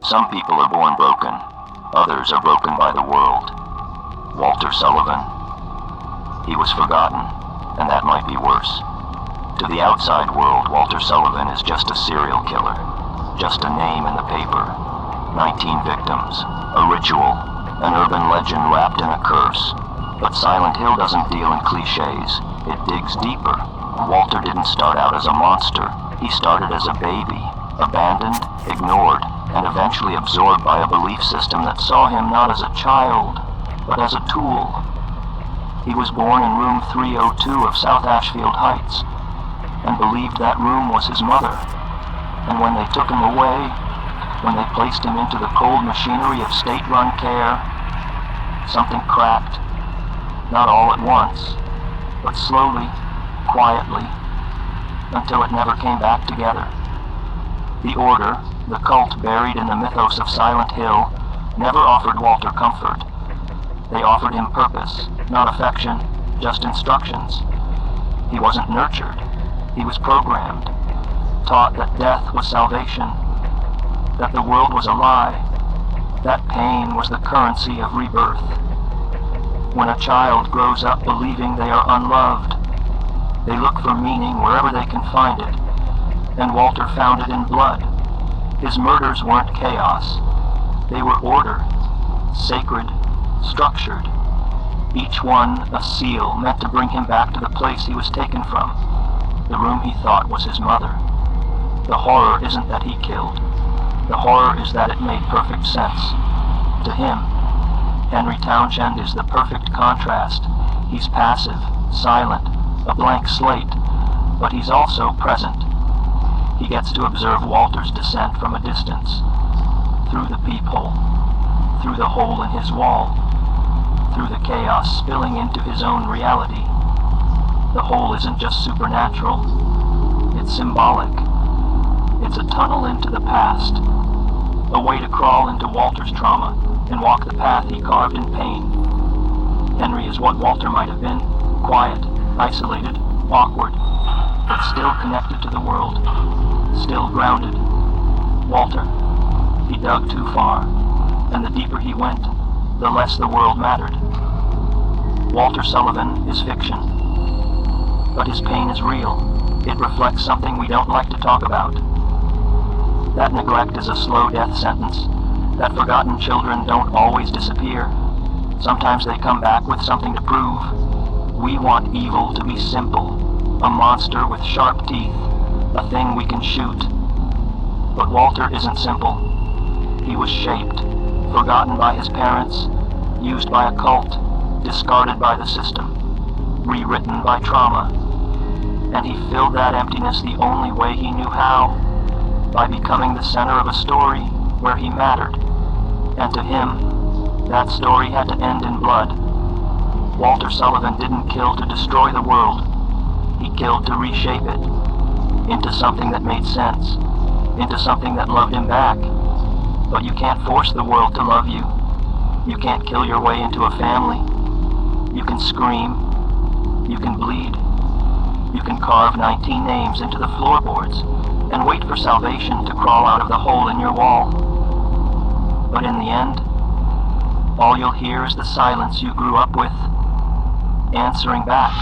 Some people are born broken. Others are broken by the world. Walter Sullivan. He was forgotten, and that might be worse. To the outside world, Walter Sullivan is just a serial killer. Just a name in the paper. 19 victims. A ritual. An urban legend wrapped in a curse. But Silent Hill doesn't deal in cliches. It digs deeper. Walter didn't start out as a monster. He started as a baby. Abandoned, ignored, and eventually absorbed by a belief system that saw him not as a child, but as a tool. He was born in room 302 of South Ashfield Heights, and believed that room was his mother. And when they took him away, when they placed him into the cold machinery of state-run care, something cracked. Not all at once, but slowly, quietly, until it never came back together. The Order, the cult buried in the mythos of Silent Hill, never offered Walter comfort. They offered him purpose, not affection, just instructions. He wasn't nurtured. He was programmed, taught that death was salvation, that the world was a lie, that pain was the currency of rebirth. When a child grows up believing they are unloved, they look for meaning wherever they can find it, and Walter found it in blood. His murders weren't chaos. They were order, sacred, structured. Each one a seal meant to bring him back to the place he was taken from, the room he thought was his mother. The horror isn't that he killed. The horror is that it made perfect sense. To him, Henry Townshend is the perfect contrast. He's passive, silent, a blank slate, but he's also present. He gets to observe Walter's descent from a distance, through the peephole, through the hole in his wall, through the chaos spilling into his own reality. The hole isn't just supernatural, it's symbolic. It's a tunnel into the past, a way to crawl into Walter's trauma and walk the path he carved in pain. Henry is what Walter might have been, quiet, isolated, awkward, but still connected to the world, still grounded. Walter, he dug too far, and the deeper he went, the less the world mattered. Walter Sullivan is fiction, but his pain is real. It reflects something we don't like to talk about. That neglect is a slow death sentence, that forgotten children don't always disappear. Sometimes they come back with something to prove. We want evil to be simple, a monster with sharp teeth, a thing we can shoot. But Walter isn't simple. He was shaped, forgotten by his parents, used by a cult, discarded by the system, rewritten by trauma. And he filled that emptiness the only way he knew how, by becoming the center of a story where he mattered. And to him, that story had to end in blood. Walter Sullivan didn't kill to destroy the world. He killed to reshape it into something that made sense, into something that loved him back. But you can't force the world to love you. You can't kill your way into a family. You can scream. You can bleed. You can carve 19 names into the floorboards and wait for salvation to crawl out of the hole in your wall. But in the end, all you'll hear is the silence you grew up with, answering back.